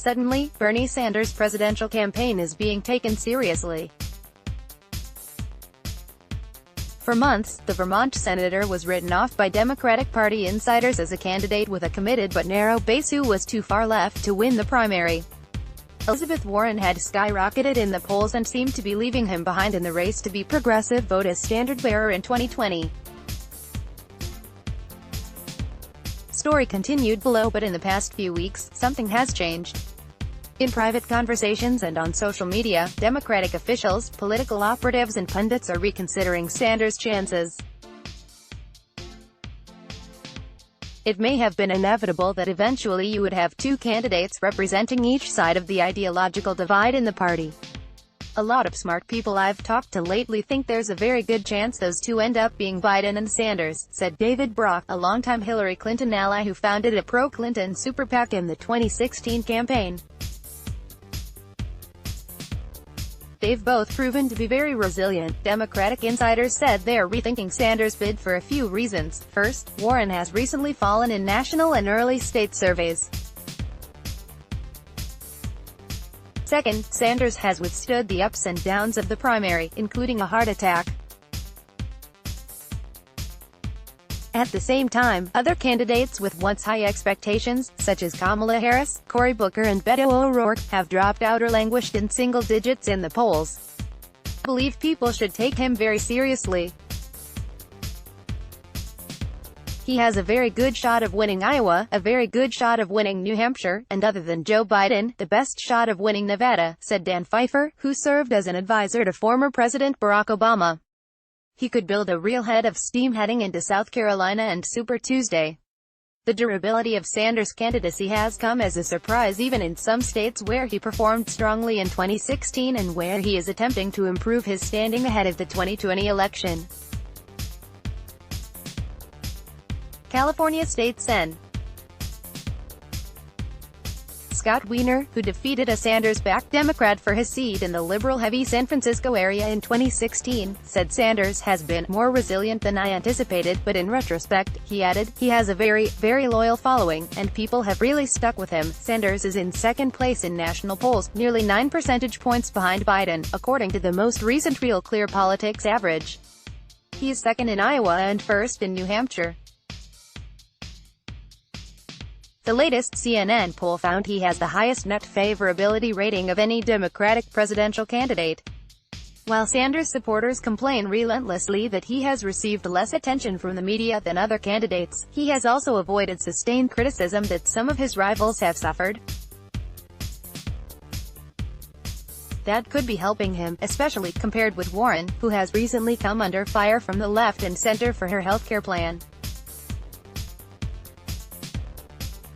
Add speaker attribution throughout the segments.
Speaker 1: Suddenly, Bernie Sanders' presidential campaign is being taken seriously. For months, the Vermont senator was written off by Democratic Party insiders as a candidate with a committed but narrow base who was too far left to win the primary. Elizabeth Warren had skyrocketed in the polls and seemed to be leaving him behind in the race to be progressive vote as standard-bearer in 2020. Story continued below, but in the past few weeks, something has changed. In private conversations and on social media, Democratic officials, political operatives and pundits are reconsidering Sanders' chances. It may have been inevitable that eventually you would have two candidates representing each side of the ideological divide in the party. A lot of smart people I've talked to lately think there's a very good chance those two end up being Biden and Sanders, said David Brock, a longtime Hillary Clinton ally who founded a pro-Clinton super PAC in the 2016 campaign. They've both proven to be very resilient, Democratic insiders said. They are rethinking Sanders' bid for a few reasons. First, Warren has recently fallen in national and early state surveys. Second, Sanders has withstood the ups and downs of the primary, including a heart attack. At the same time, other candidates with once high expectations, such as Kamala Harris, Cory Booker and Beto O'Rourke, have dropped out or languished in single digits in the polls. I believe people should take him very seriously. He has a very good shot of winning Iowa, a very good shot of winning New Hampshire, and other than Joe Biden, the best shot of winning Nevada, said Dan Pfeiffer, who served as an advisor to former President Barack Obama. He could build a real head of steam heading into South Carolina and Super Tuesday. The durability of Sanders' candidacy has come as a surprise even in some states where he performed strongly in 2016 and where he is attempting to improve his standing ahead of the 2020 election. California State Sen. Scott Wiener, who defeated a Sanders-backed Democrat for his seat in the liberal-heavy San Francisco area in 2016, said Sanders has been more resilient than I anticipated, but in retrospect, he added, he has a very, very loyal following, and people have really stuck with him. Sanders is in second place in national polls, nearly 9 percentage points behind Biden, according to the most recent Real Clear Politics average. He is second in Iowa and first in New Hampshire. The latest CNN poll found he has the highest net favorability rating of any Democratic presidential candidate. While Sanders supporters complain relentlessly that he has received less attention from the media than other candidates, he has also avoided sustained criticism that some of his rivals have suffered. That could be helping him, especially compared with Warren, who has recently come under fire from the left and center for her healthcare plan.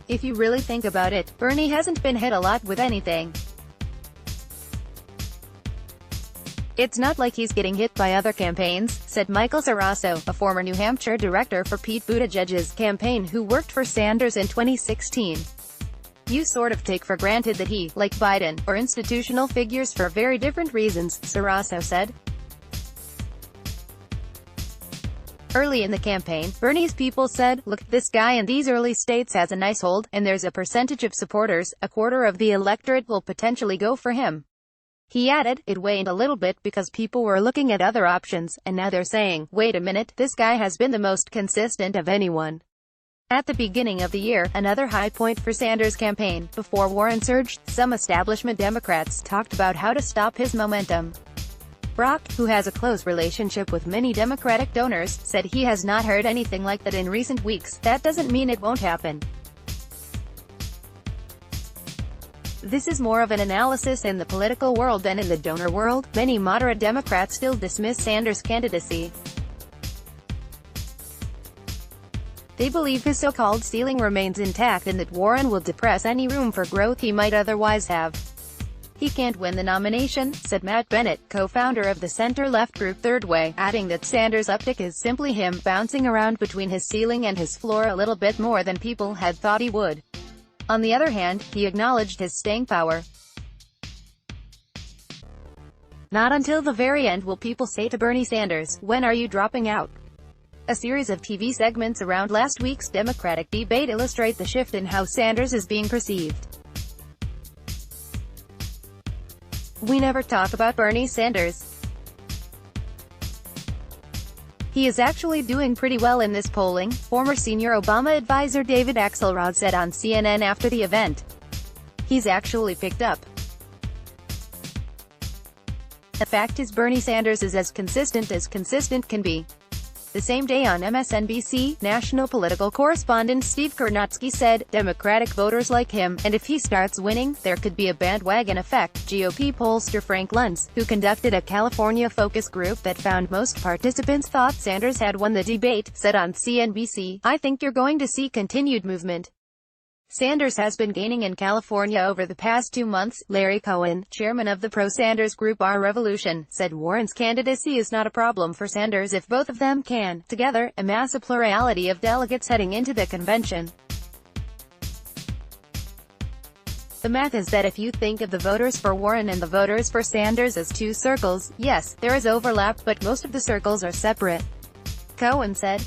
Speaker 1: If you really think about it, Bernie hasn't been hit a lot with anything. It's not like he's getting hit by other campaigns, said Michael Sarasso, a former New Hampshire director for Pete Buttigieg's campaign who worked for Sanders in 2016. You sort of take for granted that he, like Biden, are institutional figures for very different reasons, Sarasso said. Early in the campaign, Bernie's people said, look, this guy in these early states has a nice hold, and there's a percentage of supporters, a quarter of the electorate will potentially go for him. He added, it waned a little bit because people were looking at other options, and now they're saying, wait a minute, this guy has been the most consistent of anyone. At the beginning of the year, another high point for Sanders' campaign, before Warren surged, some establishment Democrats talked about how to stop his momentum. Brock, who has a close relationship with many Democratic donors, said he has not heard anything like that in recent weeks. That doesn't mean it won't happen. This is more of an analysis in the political world than in the donor world. Many moderate Democrats still dismiss Sanders' candidacy. They believe his so-called ceiling remains intact and that Warren will depress any room for growth he might otherwise have. He can't win the nomination, said Matt Bennett, co-founder of the center-left group Third Way, adding that Sanders' uptick is simply him bouncing around between his ceiling and his floor a little bit more than people had thought he would. On the other hand, he acknowledged his staying power. Not until the very end will people say to Bernie Sanders, when are you dropping out? A series of TV segments around last week's Democratic debate illustrate the shift in how Sanders is being perceived. We never talk about Bernie Sanders. He is actually doing pretty well in this polling, former senior Obama advisor David Axelrod said on CNN after the event. He's actually picked up. The fact is Bernie Sanders is as consistent can be. The same day on MSNBC, national political correspondent Steve Kornotsky said, Democratic voters like him, and if he starts winning, there could be a bandwagon effect. GOP pollster Frank Luntz, who conducted a California focus group that found most participants thought Sanders had won the debate, said on CNBC, I think you're going to see continued movement. Sanders has been gaining in California over the past 2 months. Larry Cohen, chairman of the pro-Sanders group Our Revolution, said Warren's candidacy is not a problem for Sanders if both of them can, together, amass a plurality of delegates heading into the convention. The math is that if you think of the voters for Warren and the voters for Sanders as two circles, yes, there is overlap, but most of the circles are separate. Cohen said,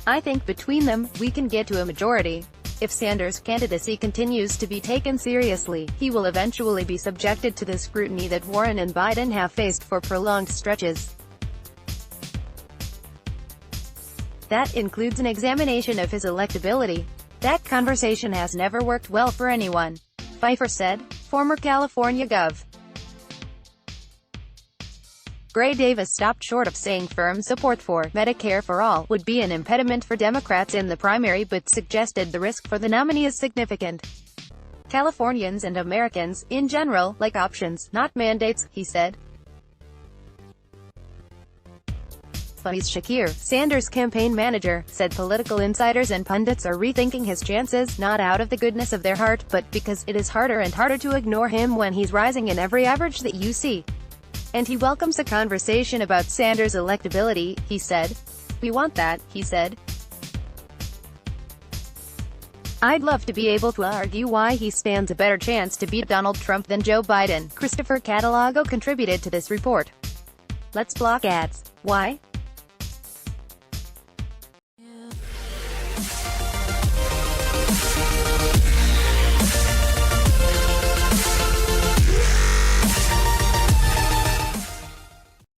Speaker 1: I think between them, we can get to a majority. If Sanders' candidacy continues to be taken seriously, he will eventually be subjected to the scrutiny that Warren and Biden have faced for prolonged stretches. That includes an examination of his electability. That conversation has never worked well for anyone, Pfeiffer said, former California Gov. Gray Davis stopped short of saying firm support for Medicare for All would be an impediment for Democrats in the primary, but suggested the risk for the nominee is significant. Californians and Americans, in general, like options, not mandates, he said. Faiz Shakir, Sanders' campaign manager, said political insiders and pundits are rethinking his chances, not out of the goodness of their heart, but because it is harder and harder to ignore him when he's rising in every average that you see. And he welcomes a conversation about Sanders' electability, he said. We want that, he said. I'd love to be able to argue why he stands a better chance to beat Donald Trump than Joe Biden. Christopher Catalogo contributed to this report. Let's block ads. Why?